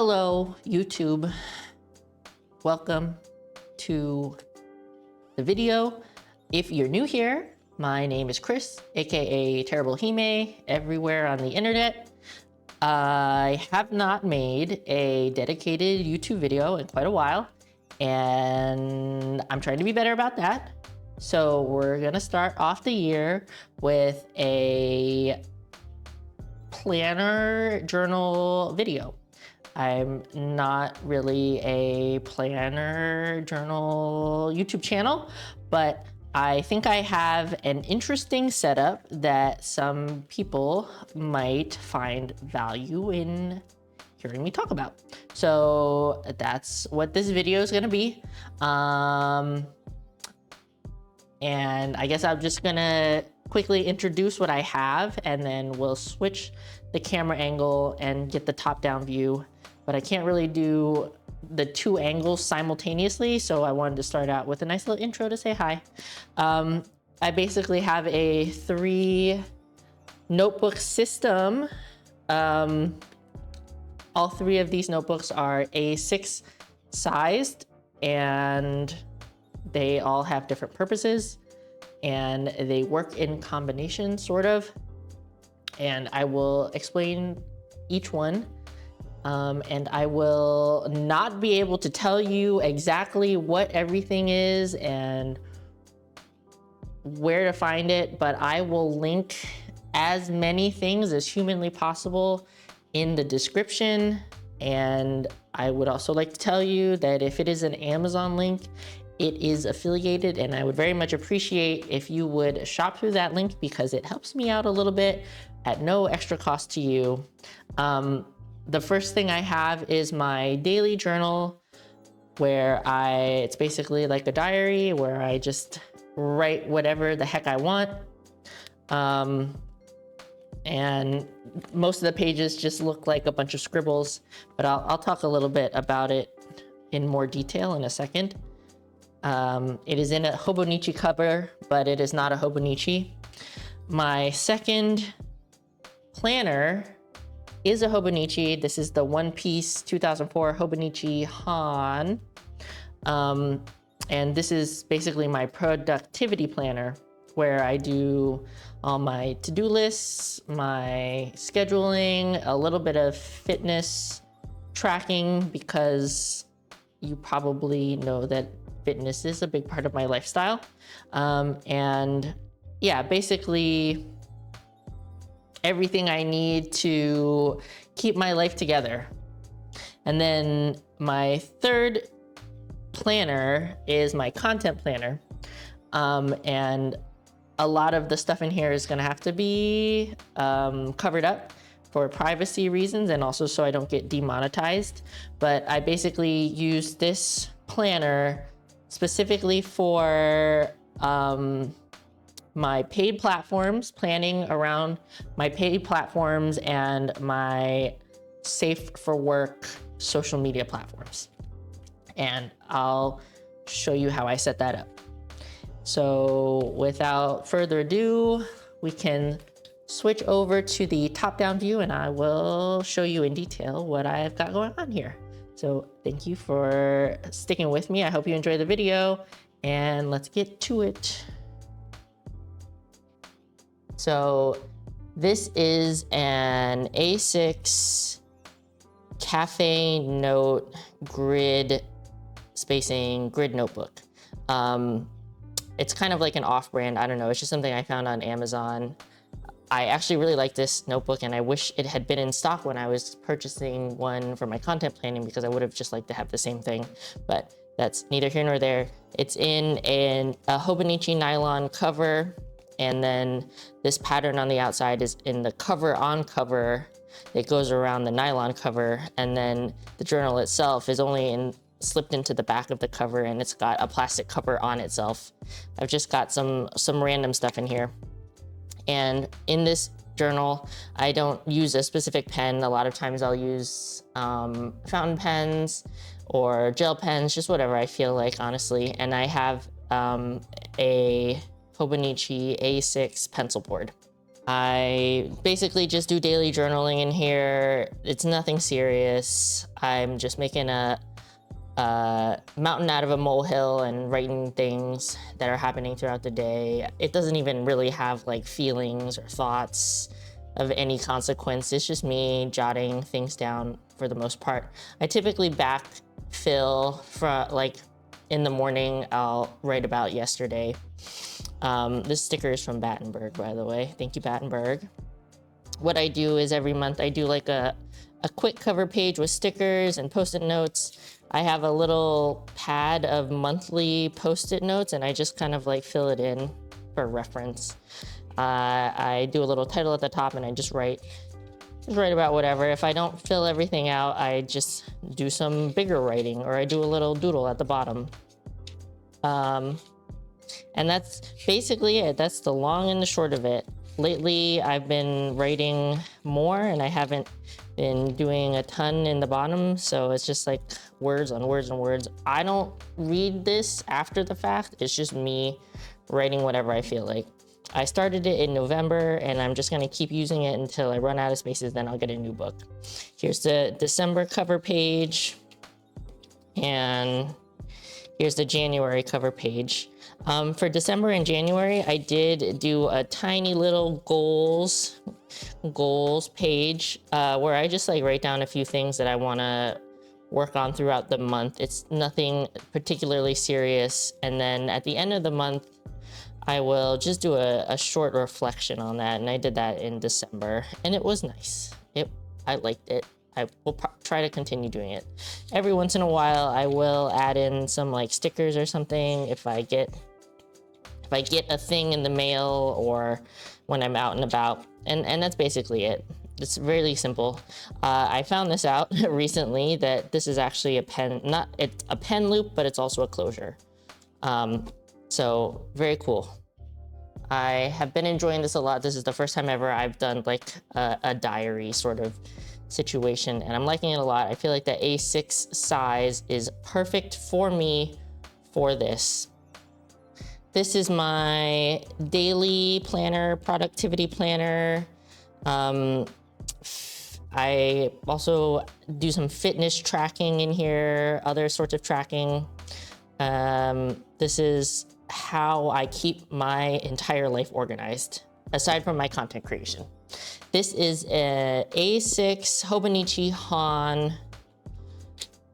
Hello, YouTube. Welcome to the video. If you're new here, my name is Chris, aka Terrible Hime, everywhere on the internet. I have not made a dedicated YouTube video in quite a while, and I'm trying to be better about that. So we're gonna start off the year with a planner journal video. I'm not really a planner journal YouTube channel, but I think I have an interesting setup that some people might find value in hearing me talk about. So that's what this video is gonna be. And I guess I'm just gonna quickly introduce what I have, and then we'll switch the camera angle and get the top-down view. But I can't really do the two angles simultaneously, so I wanted to start out with a nice little intro to say hi. I basically have a 3 notebook system. All 3 of these notebooks are A6 sized, and they all have different purposes, and they work in combination, sort of. And I will explain each one. And I will not be able to tell you exactly what everything is and where to find it, but I will link as many things as humanly possible in the description. And I would also like to tell you that if it is an Amazon link, it is affiliated, and I would very much appreciate if you would shop through that link because it helps me out a little bit at no extra cost to you. The first thing I have is my daily journal, where it's basically like a diary where I just write whatever the heck I want. And most of the pages just look like a bunch of scribbles, but I'll talk a little bit about it in more detail in a second. It is in a Hobonichi cover, but it is not a Hobonichi. My second planner is a Hobonichi. This is the One Piece 2004 Hobonichi Han. And this is basically my productivity planner, where I do all my to-do lists, my scheduling, a little bit of fitness tracking, because you probably know that fitness is a big part of my lifestyle. And yeah, basically everything I need to keep my life together. And then my third planner is my content planner. And a lot of the stuff in here is gonna have to be covered up for privacy reasons, and also so I don't get demonetized. But I basically use this planner specifically for my paid platforms, planning around my paid platforms and my safe for work social media platforms. And I'll show you how I set that up. So without further ado, we can switch over to the top-down view, and I will show you in detail what I've got going on here. So thank you for sticking with me. I hope you enjoy the video, and let's get to it. So this is an A6 Cafe Note grid spacing grid notebook. It's kind of like an off-brand, I don't know, it's just something I found on Amazon. I actually really like this notebook, and I wish it had been in stock when I was purchasing one for my content planning, because I would have just liked to have the same thing, but that's neither here nor there. It's in a Hobonichi nylon cover, and then this pattern on the outside is in the cover on cover that goes around the nylon cover, and then the journal itself is only slipped into the back of the cover, and it's got a plastic cover on itself. I've just got some random stuff in here. And in this journal, I don't use a specific pen. A lot of times I'll use fountain pens or gel pens, just whatever I feel like, honestly. And I have a Hobonichi A6 pencil board. I basically just do daily journaling in here. It's nothing serious. I'm just making a mountain out of a molehill and writing things that are happening throughout the day. It doesn't even really have like feelings or thoughts of any consequence. It's just me jotting things down for the most part. I typically backfill from like in the morning, I'll write about yesterday. This sticker is from Battenberg, by the way. Thank you, Battenberg. What I do is every month I do like a quick cover page with stickers and post-it notes. I have a little pad of monthly post-it notes and I just kind of like fill it in for reference. I do a little title at the top and I just write about whatever. If I don't fill everything out, I just do some bigger writing or I do a little doodle at the bottom. And that's basically it. That's the long and the short of it. Lately, I've been writing more and I haven't been doing a ton in the bottom. So it's just like words on words and words. I don't read this after the fact. It's just me writing whatever I feel like. I started it in November and I'm just gonna keep using it until I run out of spaces, then I'll get a new book. Here's the December cover page and here's the January cover page. For December and January, I did do a tiny little goals page where I just like write down a few things that I wanna work on throughout the month. It's nothing particularly serious. And then at the end of the month, I will just do a short reflection on that. And I did that in December and it was nice. I liked it. I will try to continue doing it. Every once in a while, I will add in some like stickers or something if I get a thing in the mail or when I'm out and about. And that's basically it. It's really simple. I found this out recently that this is actually a pen, it's a pen loop, but it's also a closure. So very cool. I have been enjoying this a lot. This is the first time ever I've done like a diary sort of situation and I'm liking it a lot. I feel like the A6 size is perfect for me for this. This is my daily planner, productivity planner. I also do some fitness tracking in here, other sorts of tracking. This is how I keep my entire life organized, aside from my content creation. This is a A6 Hobonichi Han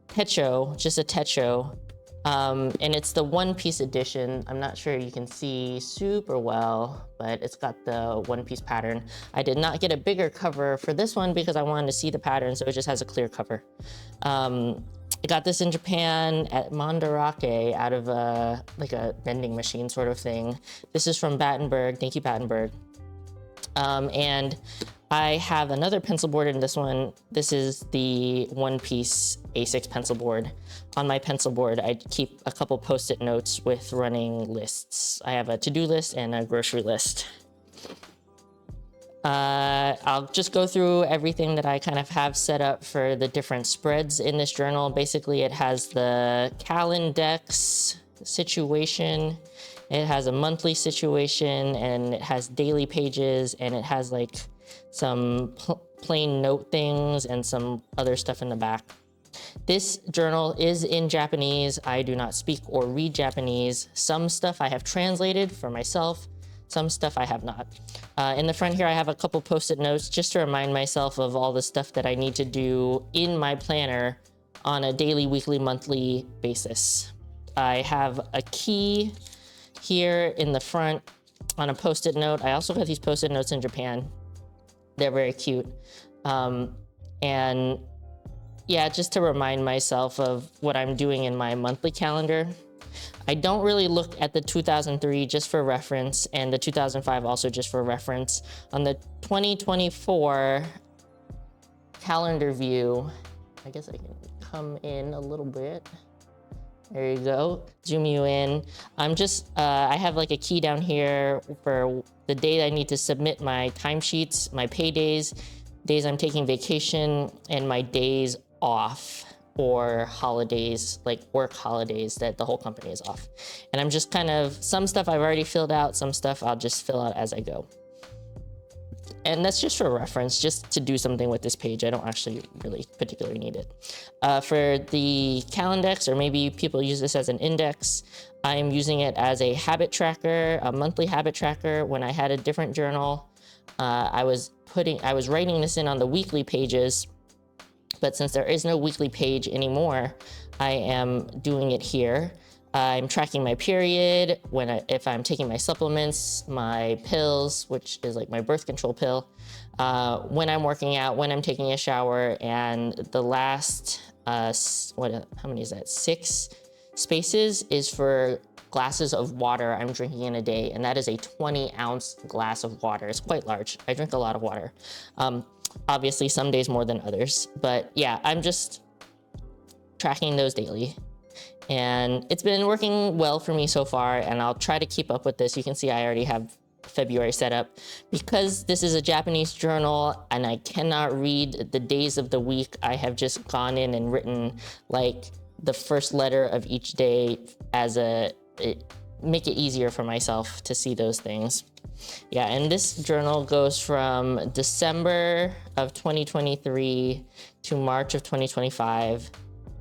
Techo, just a Techo. And it's the one-piece edition. I'm not sure you can see super well, but it's got the one-piece pattern. I did not get a bigger cover for this one because I wanted to see the pattern, so it just has a clear cover. I got this in Japan at Mandarake out of like a vending machine sort of thing. This is from Battenberg. Thank you, Battenberg. And I have another pencil board in this one. This is the one-piece A6 pencil board. On my pencil board, I keep a couple post-it notes with running lists. I have a to-do list and a grocery list. I'll just go through everything that I kind of have set up for the different spreads in this journal. Basically, it has the Calendex situation, it has a monthly situation, and it has daily pages, and it has like some plain note things and some other stuff in the back. This journal is in Japanese. I do not speak or read Japanese. Some stuff I have translated for myself, some stuff I have not. In the front here, I have a couple post-it notes just to remind myself of all the stuff that I need to do in my planner on a daily, weekly, monthly basis. I have a key here in the front on a post-it note. I also got these post-it notes in Japan. They're very cute. And yeah, just to remind myself of what I'm doing in my monthly calendar. I don't really look at the 2003 just for reference and the 2005 also just for reference. On the 2024 calendar view, I guess I can come in a little bit. There you go, zoom you in. I have like a key down here for the day I need to submit my timesheets, my pay days I'm taking vacation, and my days off or holidays, like work holidays that the whole company is off. And I'm just kind of, some stuff I've already filled out, some stuff I'll just fill out as I go. and that's just for reference, just to do something with this page. I don't actually really particularly need it. For the Calendex, or maybe people use this as an index, I'm using it as a habit tracker, a monthly habit tracker. When I had a different journal, I was writing this in on the weekly pages, but since there is no weekly page anymore, I am doing it here. I'm tracking my period, if I'm taking my supplements, my pills, which is like my birth control pill, when I'm working out, when I'm taking a shower, and the last, how many is that? 6 spaces is for glasses of water I'm drinking in a day, and that is a 20-ounce glass of water. It's quite large. I drink a lot of water. Obviously, some days more than others, but yeah, I'm just tracking those daily. And it's been working well for me so far, and I'll try to keep up with this. You can see I already have February set up. Because this is a Japanese journal and I cannot read the days of the week, I have just gone in and written like the first letter of each day as make it easier for myself to see those things. Yeah, and this journal goes from December of 2023 to March of 2025.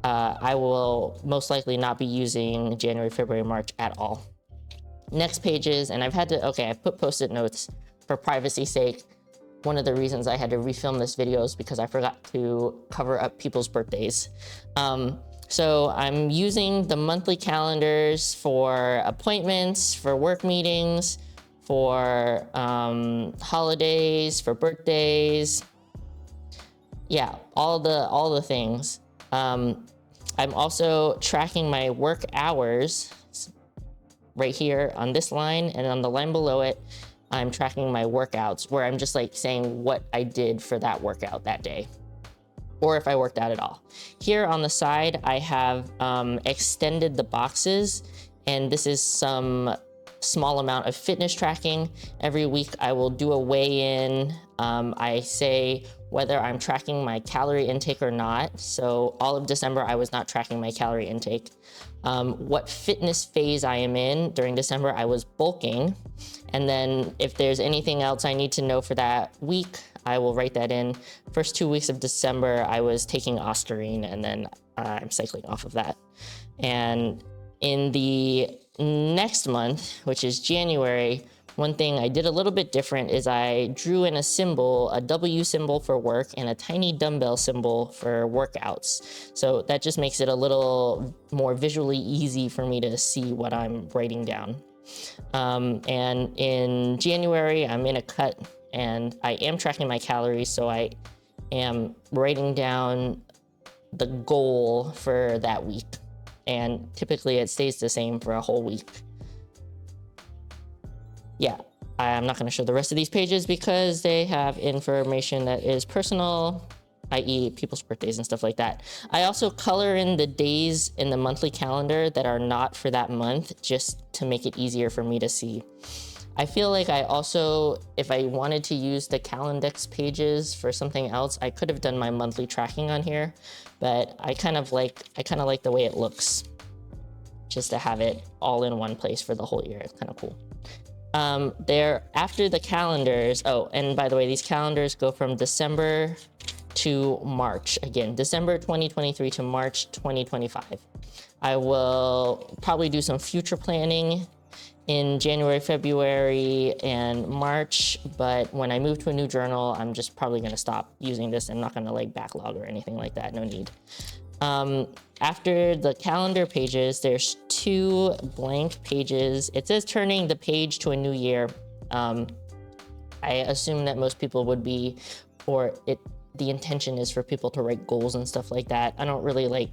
I will most likely not be using January, February, March at all. Next pages, and I've put post-it notes for privacy's sake. One of the reasons I had to refilm this video is because I forgot to cover up people's birthdays. So I'm using the monthly calendars for appointments, for work meetings, for holidays, for birthdays. Yeah, all the things. I'm also tracking my work hours right here on this line, and on the line below it, I'm tracking my workouts, where I'm just like saying what I did for that workout that day, or if I worked out at all. Here on the side, I have extended the boxes, and this is some small amount of fitness tracking. Every week I will do a weigh-in. I say whether I'm tracking my calorie intake or not. So all of December, I was not tracking my calorie intake. What fitness phase I am in. During December, I was bulking. And then if there's anything else I need to know for that week, I will write that in. First 2 weeks of December, I was taking Oscarine, and then I'm cycling off of that. And in the next month, which is January, one thing I did a little bit different is I drew in a symbol, a W symbol for work and a tiny dumbbell symbol for workouts. So that just makes it a little more visually easy for me to see what I'm writing down. And in January, I'm in a cut, and I am tracking my calories, so I am writing down the goal for that week. And typically it stays the same for a whole week. Yeah, I'm not going to show the rest of these pages because they have information that is personal, i.e. people's birthdays and stuff like that. I also color in the days in the monthly calendar that are not for that month, just to make it easier for me to see. I feel like I also, if I wanted to use the Calendex pages for something else, I could have done my monthly tracking on here, but I kind of like the way it looks, just to have it all in one place for the whole year. It's kind of cool. After the calendars, oh, and by the way, these calendars go from December to March. Again, December 2023 to March 2025. I will probably do some future planning in January, February, and March, but when I move to a new journal, I'm just probably gonna stop using this. I'm not gonna like backlog or anything like that, no need. After the calendar pages, there's 2 blank pages. It says turning the page to a new year. I assume that most people would be, the intention is for people to write goals and stuff like that. I don't really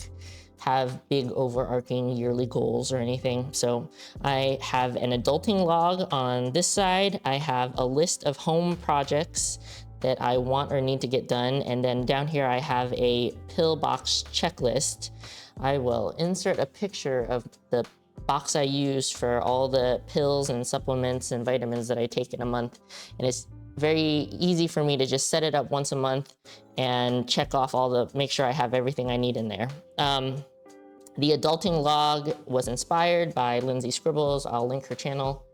have big overarching yearly goals or anything. So I have an adulting log on this side. I have a list of home projects that I want or need to get done. And then down here, I have a pill box checklist. I will insert a picture of the box I use for all the pills and supplements and vitamins that I take in a month. And it's very easy for me to just set it up once a month and check off make sure I have everything I need in there. The adulting log was inspired by Lindsay Scribbles. I'll link her channel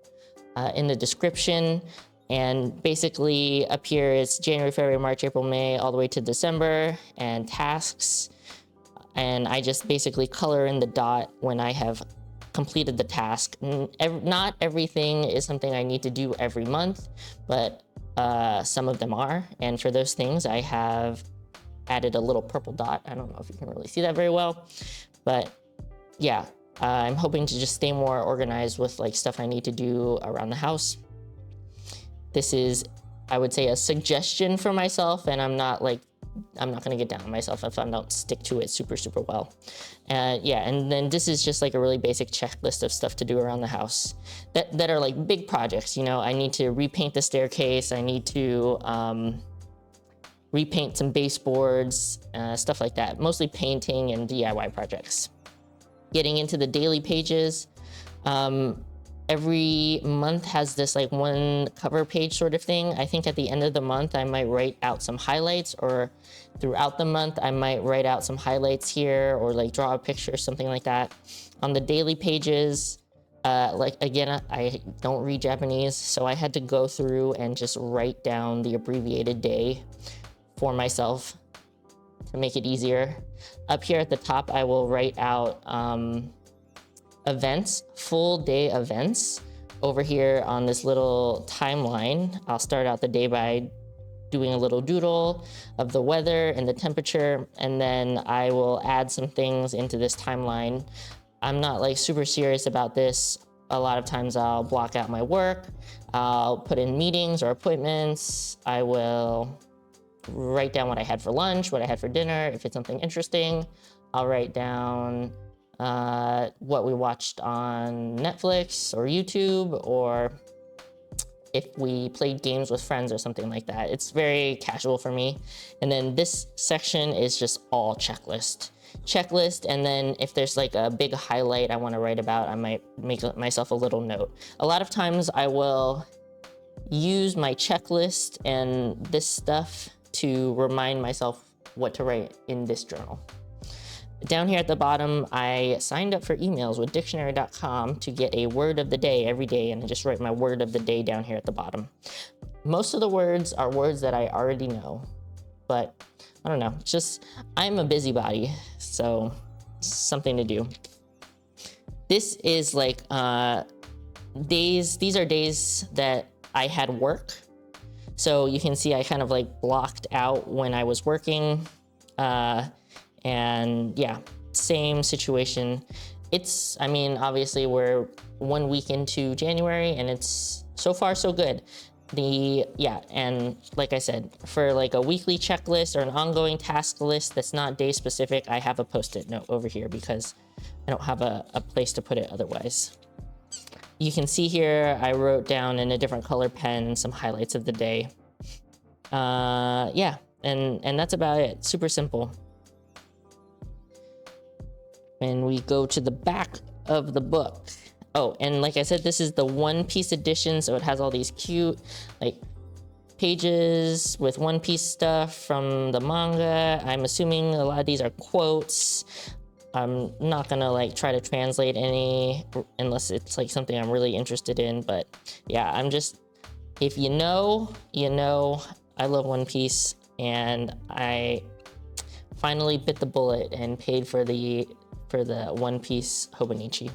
in the description. And basically up here it's January, February, March, April, May, all the way to December, and tasks. And I just basically color in the dot when I have completed the task. Not everything is something I need to do every month, but some of them are. And for those things, I have added a little purple dot. I don't know if you can really see that very well, but yeah, I'm hoping to just stay more organized with like stuff I need to do around the house. This is, I would say, a suggestion for myself, and I'm not gonna get down on myself if I don't stick to it super well. Yeah, and then this is just like a really basic checklist of stuff to do around the house that are like big projects. You know, I need to repaint the staircase, I need to repaint some baseboards, stuff like that. Mostly painting and DIY projects. Getting into the daily pages, every month has this like one cover page sort of thing. I think at the end of the month, I might write out some highlights, or throughout the month, I might write out some highlights here, or like draw a picture, something like that. On the daily pages, like again, I don't read Japanese, so I had to go through and just write down the abbreviated day for myself to make it easier. Up here at the top, I will write out events, full day events. Over here on this little timeline, I'll start out the day by doing a little doodle of the weather and the temperature, and then I will add some things into this timeline. I'm not like super serious about this. A lot of times I'll block out my work, I'll put in meetings or appointments, I will write down what I had for lunch, what I had for dinner. If it's something interesting, I'll write down what we watched on Netflix or YouTube, or if we played games with friends or something like that. It's very casual for me. And then this section is just all checklist, and then if there's like a big highlight I want to write about, I might make myself a little note. A lot of times I will use my checklist and this stuff to remind myself what to write in this journal. Down here at the bottom, I signed up for emails with dictionary.com to get a word of the day every day, and I just write my word of the day down here at the bottom. Most of the words are words that I already know, but I don't know, it's just, I'm a busybody, so something to do. This is like these are days that I had work. So you can see I kind of like blocked out when I was working. And yeah, same situation. I mean, obviously we're 1 week into January and it's so far so good. And like I said, for like a weekly checklist or an ongoing task list that's not day specific, I have a Post-it note over here because I don't have a place to put it otherwise. You can see here, I wrote down in a different color pen some highlights of the day. Yeah, and that's about it. Super simple. And we go to the back of the book. Oh, and like I said, this is the One Piece edition, so it has all these cute like pages with One Piece stuff from the manga. I'm assuming a lot of these are quotes. I'm not gonna like try to translate any unless it's like something I'm really interested in, but yeah, I'm just, if you know, you know, I love One Piece, and I finally bit the bullet and paid for the One Piece Hobonichi.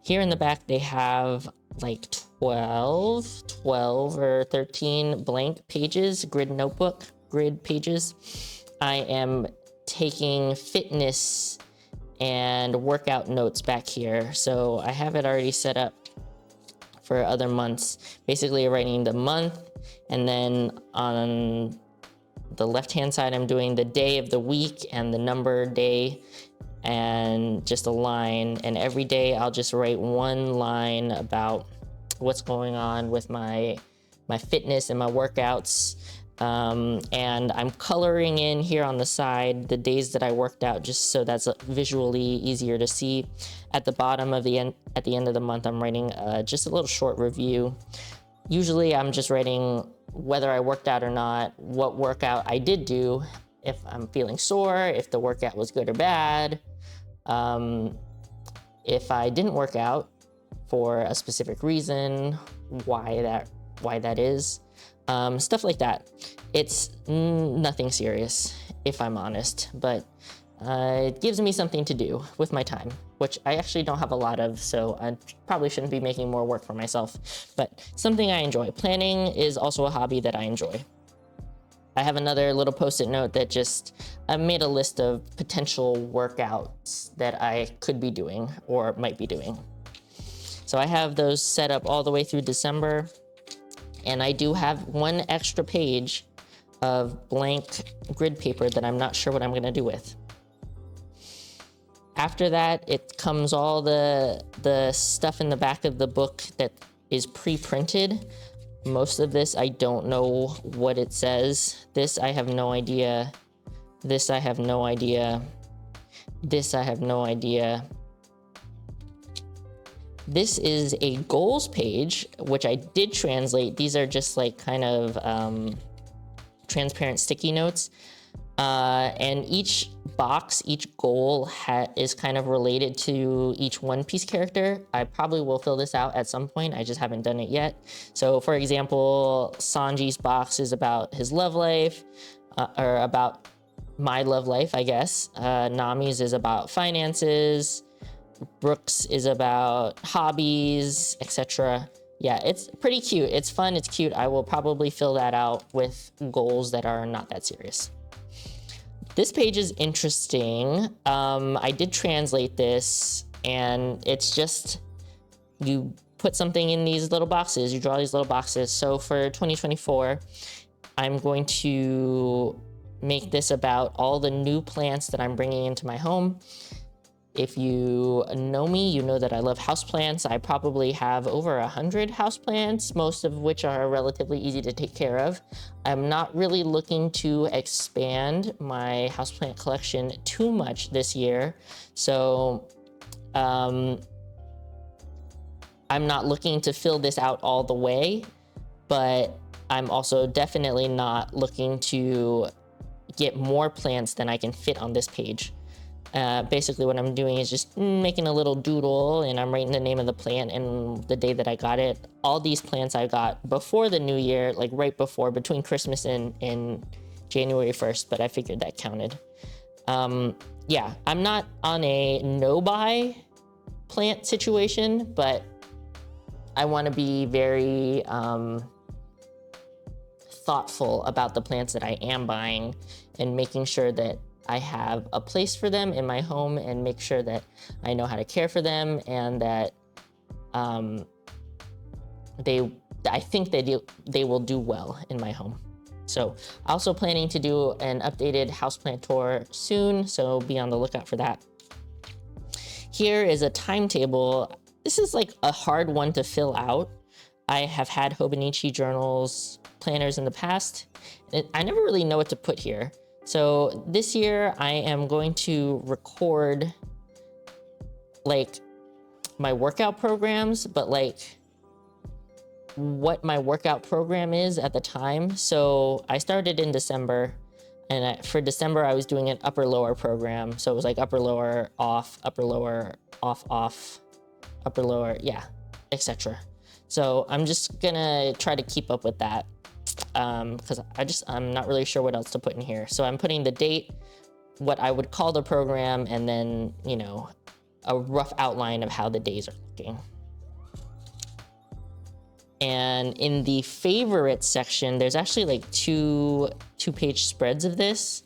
Here in the back, they have like 12 or 13 blank pages, grid pages. I am taking fitness and workout notes back here. So I have it already set up for other months. Basically writing the month, and then on the left-hand side, I'm doing the day of the week and the number day, and just a line. And every day I'll just write one line about what's going on with my fitness and my workouts. And I'm coloring in here on the side the days that I worked out, just so that's visually easier to see. At the bottom of at the end of the month, I'm writing just a little short review. Usually I'm just writing whether I worked out or not, what workout I did do, if I'm feeling sore, if the workout was good or bad, if I didn't work out for a specific reason, why why that is. Stuff like that. It's nothing serious, if I'm honest, but it gives me something to do with my time, which I actually don't have a lot of, so I probably shouldn't be making more work for myself, but something I enjoy. Planning is also a hobby that I enjoy. I have another little post-it note that I made a list of potential workouts that I could be doing or might be doing. So I have those set up all the way through December, and I do have one extra page of blank grid paper that I'm not sure what I'm gonna do with. After that, it comes all the stuff in the back of the book that is pre-printed. Most of this, I don't know what it says. This, I have no idea. This, I have no idea. This, I have no idea. This is a goals page, which I did translate. These are just like kind of transparent sticky notes. And each box, each goal is kind of related to each One Piece character. I probably will fill this out at some point. I just haven't done it yet. So for example, Sanji's box is about his love life, or about my love life, I guess. Nami's is about finances. Brooks is about hobbies, etc. Yeah, it's pretty cute. It's fun, it's cute. I will probably fill that out with goals that are not that serious. This page is interesting. I did translate this, and it's just, you put something in these little boxes, you draw these little boxes. So for 2024, I'm going to make this about all the new plants that I'm bringing into my home. If you know me, you know that I love houseplants. I probably have over 100 houseplants, most of which are relatively easy to take care of. I'm not really looking to expand my houseplant collection too much this year. So I'm not looking to fill this out all the way, but I'm also definitely not looking to get more plants than I can fit on this page. Basically what I'm doing is just making a little doodle, and I'm writing the name of the plant and the day that I got it. All these plants I got before the new year, like right before, between Christmas and January 1st, but I figured that counted. Yeah, I'm not on a no-buy plant situation, but I want to be very thoughtful about the plants that I am buying and making sure that I have a place for them in my home, and make sure that I know how to care for them, and that I think they will do well in my home. So also planning to do an updated houseplant tour soon, so be on the lookout for that. Here is a timetable. This is like a hard one to fill out. I have had Hobonichi journals, planners in the past, and I never really know what to put here. So this year I am going to record like my workout programs, but like what my workout program is at the time. So I started in December, and for December I was doing an upper lower program. So it was like upper lower off, upper lower off, upper lower, yeah, etc. So I'm just gonna try to keep up with that. Because I'm not really sure what else to put in here. So I'm putting the date, what I would call the program, and then, you know, a rough outline of how the days are looking. And in the favorites section, there's actually like two-page spreads of this.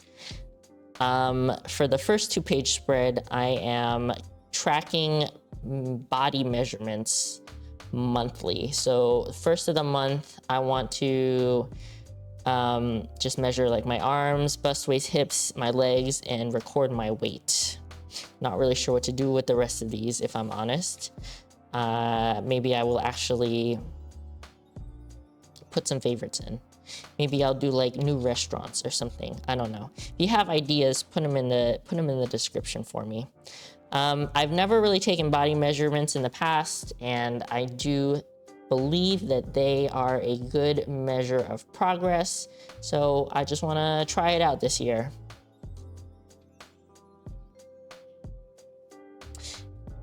For the first two-page spread, I am tracking body measurements monthly. So first of the month, I want to just measure like my arms, bust, waist, hips, my legs, and record my weight. Not really sure what to do with the rest of these, if I'm honest. Maybe I will actually put some favorites in. Maybe I'll do like new restaurants or something. I don't know. If you have ideas, put them in the description for me. I've never really taken body measurements in the past, and I do believe that they are a good measure of progress. So I just want to try it out this year.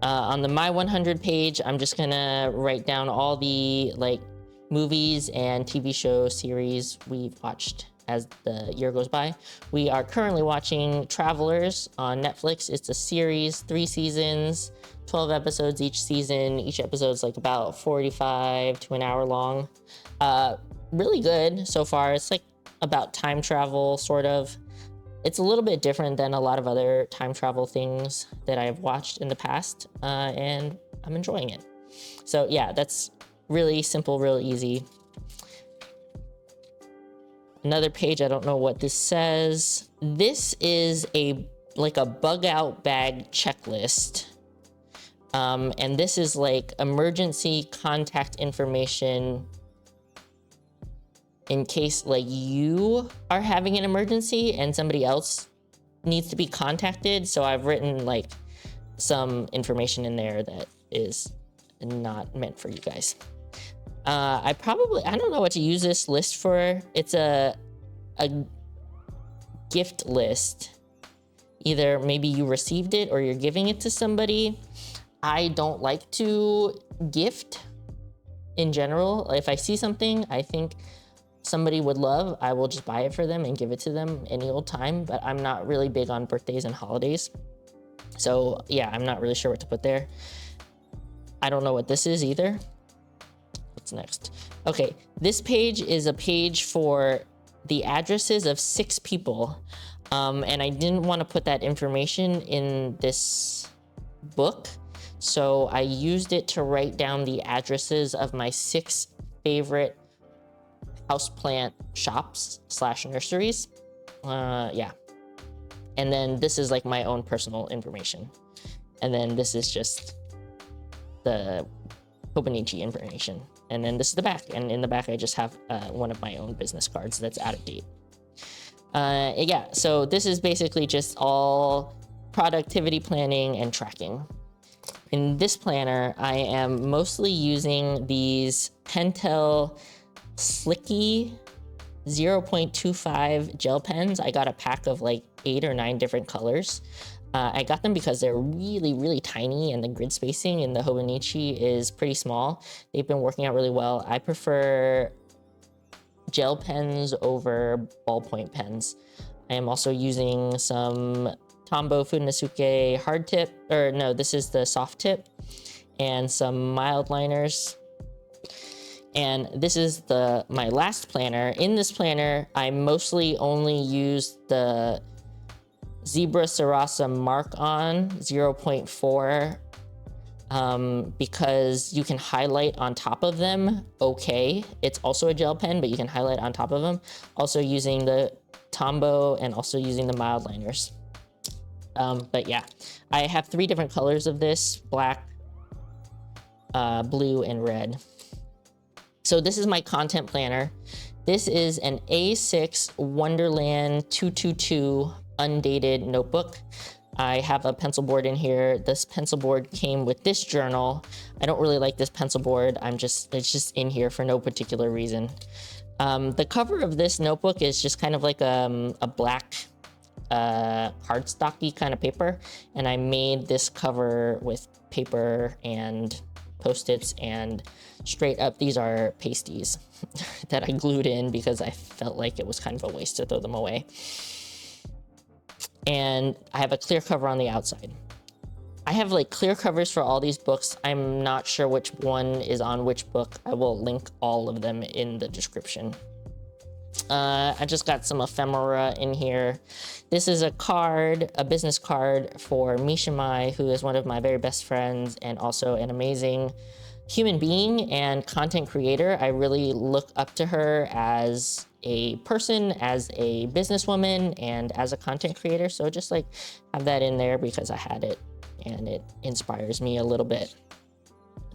On the My 100 page, I'm just gonna write down all the like movies and TV show series we've watched as the year goes by. We are currently watching Travelers on Netflix. It's a series, 3 seasons, 12 episodes each season. Each episode's like about 45 to an hour long. Really good so far. It's like about time travel, sort of. It's a little bit different than a lot of other time travel things that I've watched in the past, and I'm enjoying it. So yeah, that's really simple, real easy. Another page, I don't know what this says. This is like a bug out bag checklist. And this is like emergency contact information in case like you are having an emergency and somebody else needs to be contacted. So I've written like some information in there that is not meant for you guys. I don't know what to use this list for. It's a gift list. Either maybe you received it or you're giving it to somebody. I don't like to gift in general. If I see something I think somebody would love, I will just buy it for them and give it to them any old time, but I'm not really big on birthdays and holidays. So yeah, I'm not really sure what to put there. I don't know what this is either. What's next? Okay, this page is a page for the addresses of 6 people. And I didn't want to put that information in this book. So I used it to write down the addresses of my 6 favorite houseplant shops / nurseries. Yeah. And then this is like my own personal information. And then this is just the Hobonichi information. And then this is the back. And in the back, I just have one of my own business cards that's out of date. Yeah, so this is basically just all productivity planning and tracking. In this planner, I am mostly using these Pentel Slicky 0.25 gel pens. I got a pack of like 8 or 9 different colors. I got them because they're really, really tiny and the grid spacing in the Hobonichi is pretty small. They've been working out really well. I prefer gel pens over ballpoint pens. I am also using some Tombow Funasuke hard tip, or no, this is the soft tip, and some mild liners. And this is my last planner. In this planner, I mostly only use the Zebra Sarasa Mark On 0.4 because you can highlight on top of them. Okay, it's also a gel pen, but you can highlight on top of them. Also using the Tombow and also using the mild liners. But yeah, I have 3 different colors of this: black, blue, and red. So this is my content planner. This is an A6 Wonderland 222 undated notebook. I have a pencil board in here. This pencil board came with this journal. I don't really like this pencil board. It's just in here for no particular reason. The cover of this notebook is just kind of like a black cardstocky kind of paper. And I made this cover with paper and Post-its, and straight up, these are pasties that I glued in because I felt like it was kind of a waste to throw them away. And I have a clear cover on the outside. I have like clear covers for all these books. I'm not sure which one is on which book. I will link all of them in the description. I just got some ephemera in here. This is a card, a business card for Mishimai, who is one of my very best friends and also an amazing human being and content creator. I really look up to her as a person, as a businesswoman, and as a content creator. So just like have that in there because I had it and it inspires me a little bit.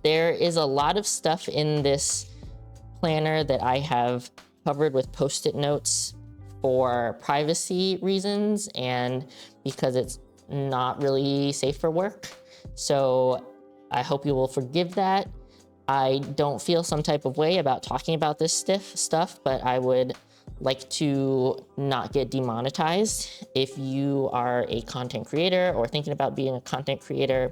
There is a lot of stuff in this planner that I have covered with Post-it notes for privacy reasons and because it's not really safe for work. So I hope you will forgive that. I don't feel some type of way about talking about this stuff, but I would like to not get demonetized. If you are a content creator or thinking about being a content creator,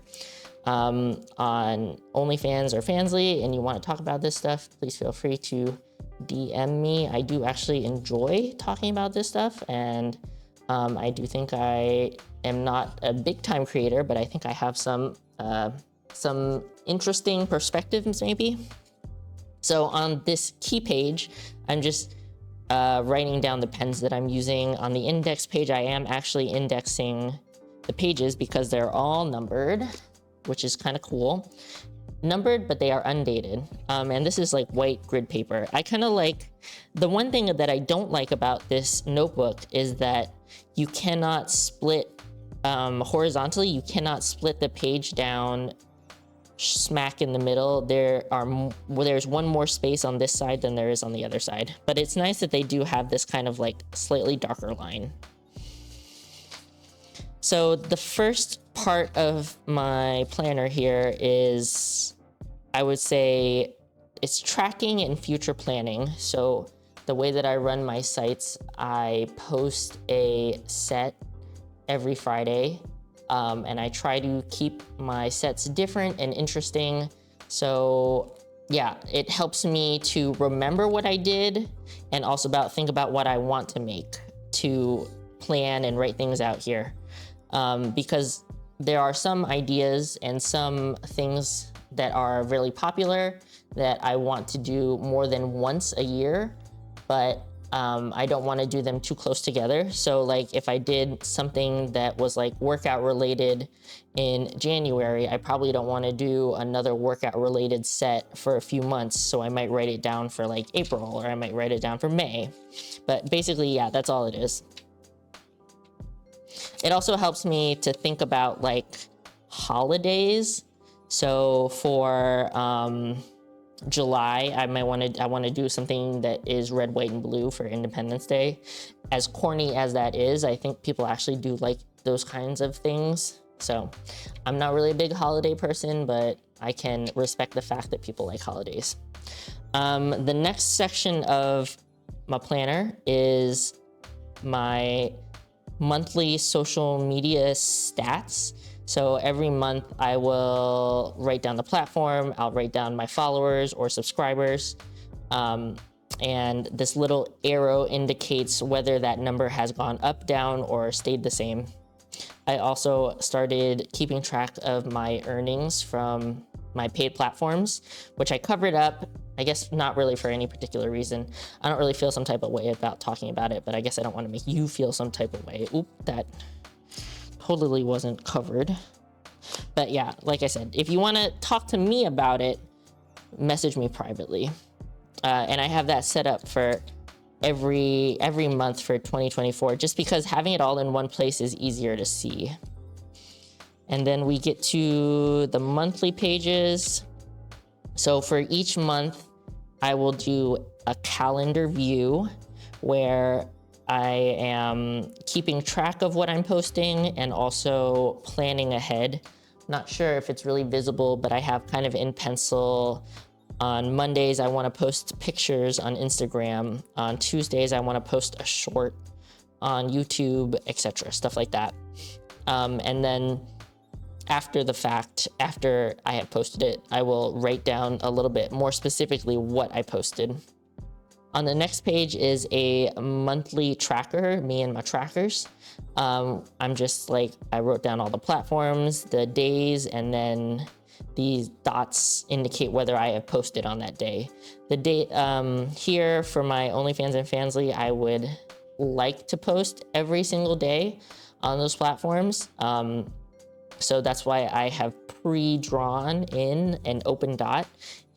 on OnlyFans or Fansly and you want to talk about this stuff, please feel free to DM me. I do actually enjoy talking about this stuff, and I do think I am not a big time creator, but I think I have some interesting perspectives maybe. So on this key page, I'm just writing down the pens that I'm using. On the index page, I am actually indexing the pages because they're all numbered, which is kind of cool. Numbered, but they are undated. And this is like white grid paper. I kind of like, the one thing that I don't like about this notebook is that you cannot split horizontally, you cannot split the page down smack in the middle. There's one more space on this side than there is on the other side. But it's nice that they do have this kind of like slightly darker line. So the first part of my planner here is, I would say, it's tracking and future planning. So the way that I run my sites, I post a set every Friday, and I try to keep my sets different and interesting. So yeah, it helps me to remember what I did and also think about what I want to make, to plan and write things out here. Because there are some ideas and some things that are really popular that I want to do more than once a year, but I don't want to do them too close together. So like if I did something that was like workout related in January, I probably don't want to do another workout related set for a few months. So I might write it down for like April, or I might write it down for May. But basically, yeah, that's all it is. It also helps me to think about like holidays. So for July, I want to do something that is red, white, and blue for Independence Day. As corny as that is, I think people actually do like those kinds of things. So I'm not really a big holiday person, but I can respect the fact that people like holidays. The next section of my planner is my monthly social media stats. So every month I will write down the platform, I'll write down my followers or subscribers, and this little arrow indicates whether that number has gone up, down, or stayed the same. I also started keeping track of my earnings from my paid platforms, which I covered up, I guess not really for any particular reason. I don't really feel some type of way about talking about it, but I guess I don't want to make you feel some type of way. Oop, that totally wasn't covered. But yeah, like I said, if you want to talk to me about it, message me privately. And I have that set up for every month for 2024, just because having it all in one place is easier to see. And then we get to the monthly pages. So for each month, I will do a calendar view where I am keeping track of what I'm posting and also planning ahead. Not sure if it's really visible, but I have kind of in pencil. On Mondays, I want to post pictures on Instagram. On Tuesdays, I want to post a short on YouTube, etc., stuff like that. And then after the fact, after I have posted it, I will write down a little bit more specifically what I posted. On the next page is a monthly tracker, me and my trackers. I'm just like, I wrote down all the platforms, the days, and then these dots indicate whether I have posted on that day. The date here for my OnlyFans and Fansly, I would like to post every single day on those platforms. So that's why I have pre-drawn in an open dot.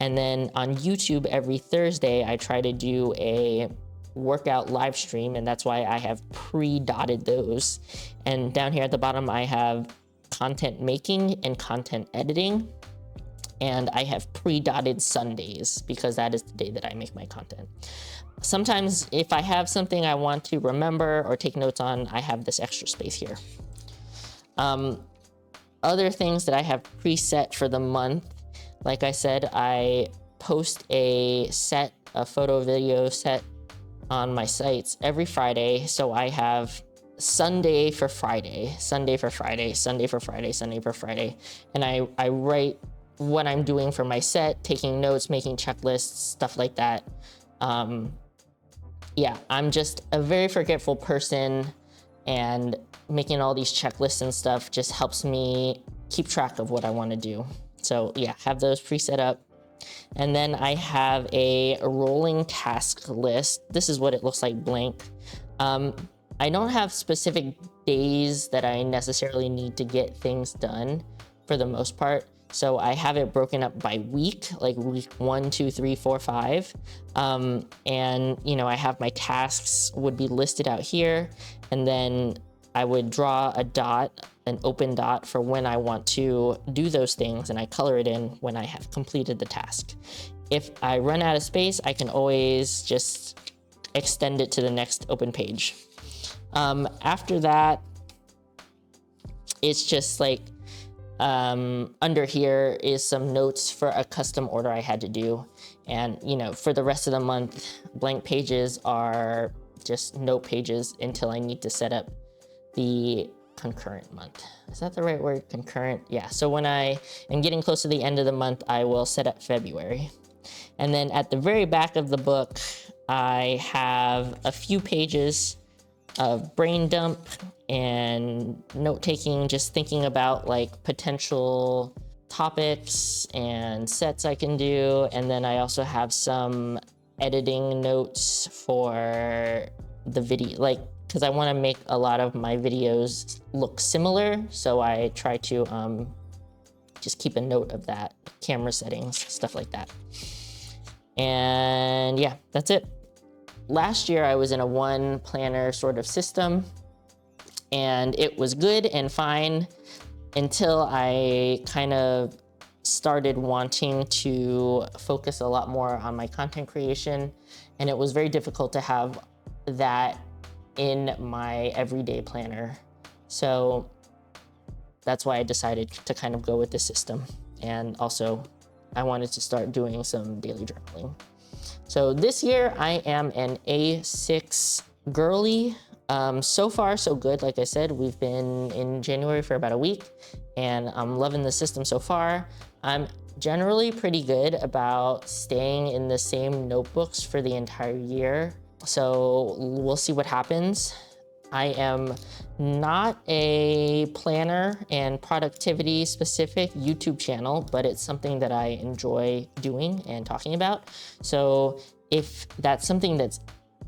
And then on YouTube, every Thursday, I try to do a workout live stream, and that's why I have pre-dotted those. And down here at the bottom, I have content making and content editing. And I have pre-dotted Sundays because that is the day that I make my content. Sometimes if I have something I want to remember or take notes on, I have this extra space here. Other things that I have preset for the month, like I said, I post a photo video set on my sites every Friday. So I have Sunday for Friday, Sunday for Friday, Sunday for Friday, Sunday for Friday. And I write what I'm doing for my set, taking notes, making checklists, stuff like that. Yeah, I'm just a very forgetful person, and making all these checklists and stuff just helps me keep track of what I want to do. So yeah, have those preset up. And then I have a rolling task list. This is what it looks like blank. I don't have specific days that I necessarily need to get things done for the most part. So I have it broken up by week, like week 1, 2, 3, 4, 5. And you know, I have my tasks would be listed out here, and then I would draw a dot, an open dot for when I want to do those things, and I color it in when I have completed the task. If I run out of space, I can always just extend it to the next open page. After that, it's just like, under here is some notes for a custom order I had to do. And you know, for the rest of the month, blank pages are just note pages until I need to set up the concurrent month. Is that the right word? Concurrent? Yeah. So when I am getting close to the end of the month, I will set up February. And then at the very back of the book, I have a few pages of brain dump and note-taking, just thinking about like potential topics and sets I can do. And then I also have some editing notes for the video, like, because I want to make a lot of my videos look similar. So I try to just keep a note of that, camera settings, stuff like that. And yeah, that's it. Last year I was in a one planner sort of system, and it was good and fine until I kind of started wanting to focus a lot more on my content creation. And it was very difficult to have that in my everyday planner. So that's why I decided to kind of go with this system. And also I wanted to start doing some daily journaling. So this year I am an A6 girly. So far, so good. Like I said, we've been in January for about a week, and I'm loving the system so far. I'm generally pretty good about staying in the same notebooks for the entire year. So we'll see what happens. I am not a planner and productivity specific YouTube channel, but it's something that I enjoy doing and talking about. So if that's something that's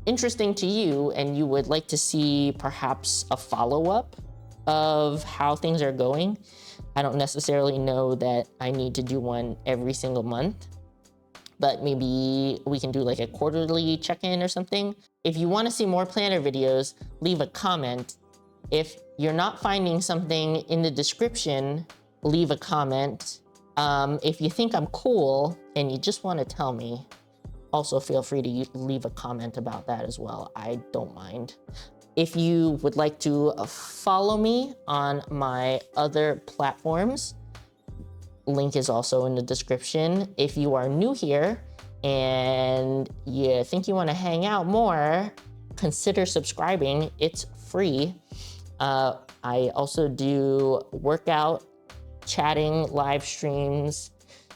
interesting to you and you would like to see perhaps a follow-up of how things are going, I don't necessarily know that I need to do one every single month, but maybe we can do like a quarterly check-in or something. If you want to see more planner videos, leave a comment. If you're not finding something in the description, leave a comment. If you think I'm cool and you just want to tell me, also feel free to leave a comment about that as well. I don't mind. If you would like to follow me on my other platforms, link is also in the description. If you are new here and you think you want to hang out more, consider subscribing. It's free. I also do workout, chatting, live streams,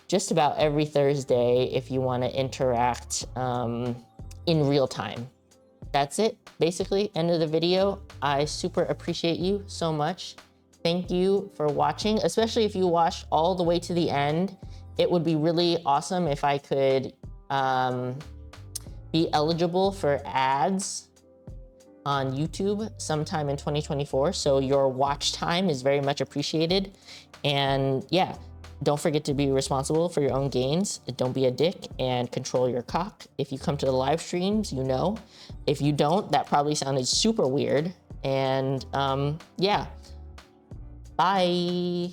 just about every Thursday if you want to interact in real time. That's it, basically, end of the video. I super appreciate you so much. Thank you for watching, especially if you watched all the way to the end. It would be really awesome if I could be eligible for ads on YouTube sometime in 2024. So your watch time is very much appreciated. And yeah, don't forget to be responsible for your own gains. Don't be a dick and control your cock. If you come to the live streams, you know. If you don't, that probably sounded super weird. And yeah. Bye.